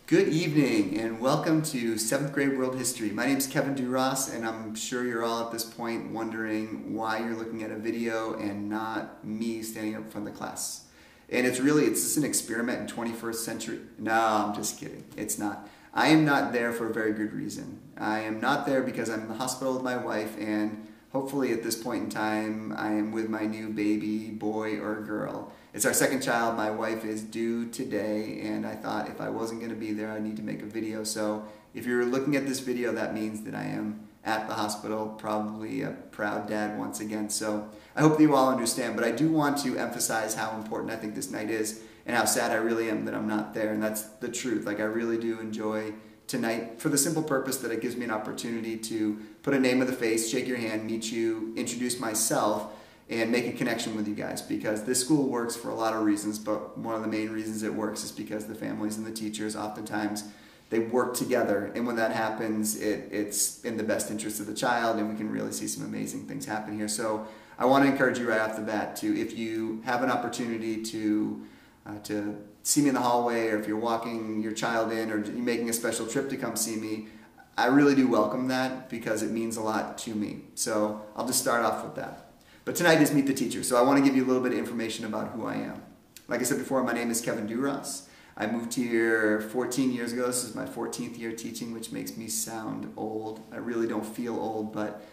Good evening and welcome to 7th grade world history. My name is Kevin Duras and I'm sure you're all at this point wondering why you're looking at a video and not me standing up in front of the class. And it's just an experiment in 21st century. No, I'm just kidding. It's not. I am not there for a very good reason. I am not there because I'm in the hospital with my wife, and hopefully at this point in time I am with my new baby, boy or girl. It's our second child. My wife is due today, and I thought if I wasn't going to be there, I need to make a video. So if you're looking at this video, that means that I am at the hospital, probably a proud dad once again. So I hope that you all understand, but I do want to emphasize how important I think this night is and how sad I really am that I'm not there, and that's the truth. Like, I really do enjoy tonight for the simple purpose that it gives me an opportunity to put a name with a face, shake your hand, meet you, introduce myself, and make a connection with you guys, because this school works for a lot of reasons, but one of the main reasons it works is because the families and the teachers, oftentimes, they work together, and when that happens, it's in the best interest of the child, and we can really see some amazing things happen here. So I want to encourage you right off the bat to, if you have an opportunity to see me in the hallway, or if you're walking your child in, or you're making a special trip to come see me, I really do welcome that because it means a lot to me. So I'll just start off with that. But tonight is Meet the Teacher, so I want to give you a little bit of information about who I am. Like I said before, my name is Kevin Duras. I moved here 14 years ago. This is my 14th year teaching, which makes me sound old. I really don't feel old, but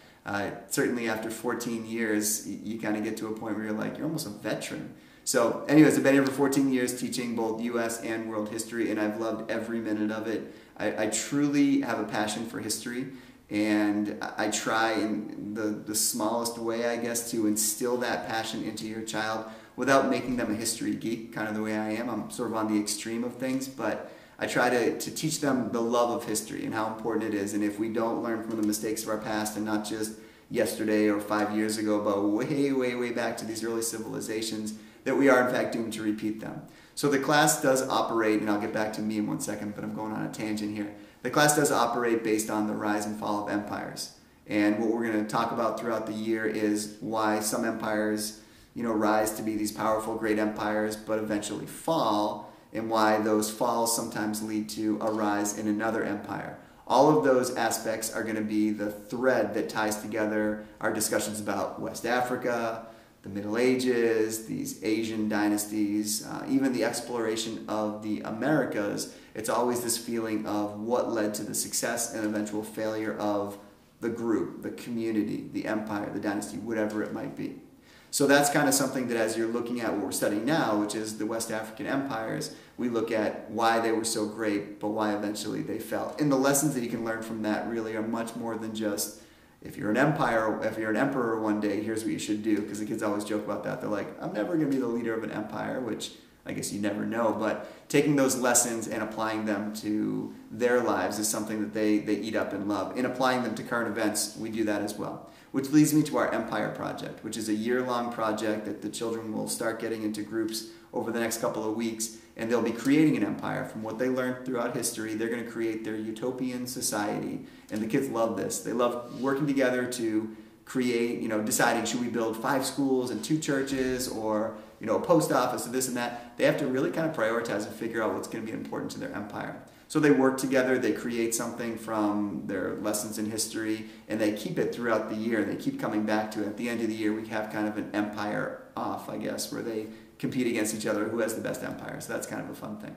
certainly after 14 years, you kind of get to a point where you're like, you're almost a veteran. So anyways, I've been here for 14 years teaching both U.S. and world history, and I've loved every minute of it. I truly have a passion for history. And I try in the smallest way, I guess, to instill that passion into your child without making them a history geek, kind of the way I am. I'm sort of on the extreme of things, but I try to teach them the love of history and how important it is. And if we don't learn from the mistakes of our past, and not just yesterday or 5 years ago, but way, way, way back to these early civilizations, that we are in fact doomed to repeat them. So the class does operate, and I'll get back to me in 1 second, but I'm going on a tangent here. The class does operate based on the rise and fall of empires. And what we're going to talk about throughout the year is why some empires, rise to be these powerful, great empires, but eventually fall, and why those falls sometimes lead to a rise in another empire. All of those aspects are going to be the thread that ties together our discussions about West Africa, the Middle Ages, these Asian dynasties, even the exploration of the Americas. It's always this feeling of what led to the success and eventual failure of the group, the community, the empire, the dynasty, whatever it might be. So that's kind of something that, as you're looking at what we're studying now, which is the West African empires, we look at why they were so great, but why eventually they fell. And the lessons that you can learn from that really are much more than just, if you're an emperor one day, here's what you should do. Because the kids always joke about that. They're like, I'm never going to be the leader of an empire, which I guess you never know. But taking those lessons and applying them to their lives is something that they eat up and love. And applying them to current events, we do that as well. Which leads me to our Empire Project, which is a year-long project that the children will start getting into groups over the next couple of weeks. And they'll be creating an empire from what they learned throughout history. They're going to create their utopian society. And the kids love this. They love working together to create, deciding, should we build 5 schools and 2 churches, or, a post office, or this and that. They have to really kind of prioritize and figure out what's going to be important to their empire. So they work together, they create something from their lessons in history, and they keep it throughout the year, and they keep coming back to it. At the end of the year, we have kind of an empire off, I guess, where they compete against each other, who has the best empire. So that's kind of a fun thing.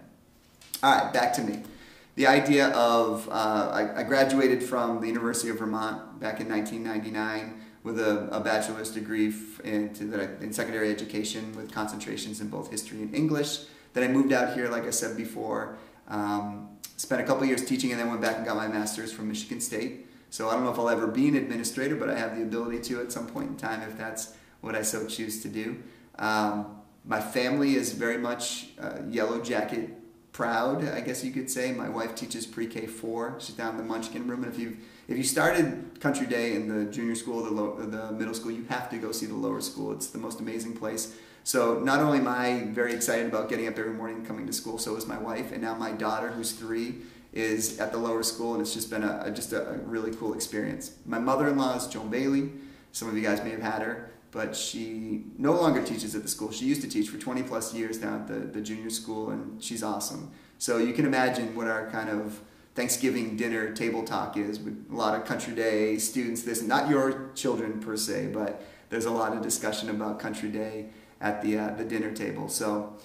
All right, back to me. The idea of, I graduated from the University of Vermont back in 1999 with a bachelor's degree in secondary education with concentrations in both history and English. Then I moved out here, like I said before, spent a couple years teaching, and then went back and got my master's from Michigan State. So I don't know if I'll ever be an administrator, but I have the ability to at some point in time if that's what I so choose to do. My family is very much Yellow Jacket proud, I guess you could say. My wife teaches pre-K 4. She's down in the Munchkin room, and if you started Country Day in the junior school, the middle school, you have to go see the lower school. It's the most amazing place. So not only am I very excited about getting up every morning and coming to school, so is my wife, and now my daughter, who's 3, is at the lower school, and it's just been a really cool experience. My mother-in-law is Joan Bailey. Some of you guys may have had her, but she no longer teaches at the school. She used to teach for 20 plus years down at the junior school, and she's awesome. So you can imagine what our kind of Thanksgiving dinner table talk is, with a lot of Country Day students. This, not your children per se, but there's a lot of discussion about Country Day at the dinner table. So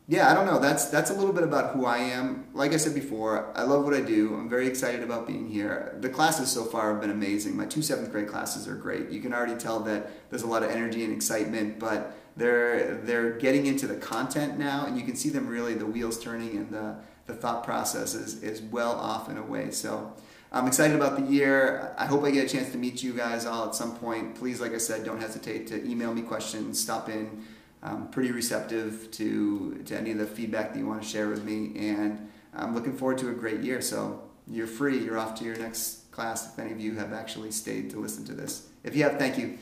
yeah, I don't know. That's a little bit about who I am. Like I said before, I love what I do. I'm very excited about being here. The classes so far have been amazing. My 2 7th grade classes are great. You can already tell that there's a lot of energy and excitement, but they're getting into the content now, and you can see them really, the wheels turning, and the thought process is well off in a way. So I'm excited about the year. I hope I get a chance to meet you guys all at some point. Please, like I said, don't hesitate to email me questions, stop in. I'm pretty receptive to any of the feedback that you want to share with me, and I'm looking forward to a great year. So you're free. You're off to your next class if any of you have actually stayed to listen to this. If you have, thank you.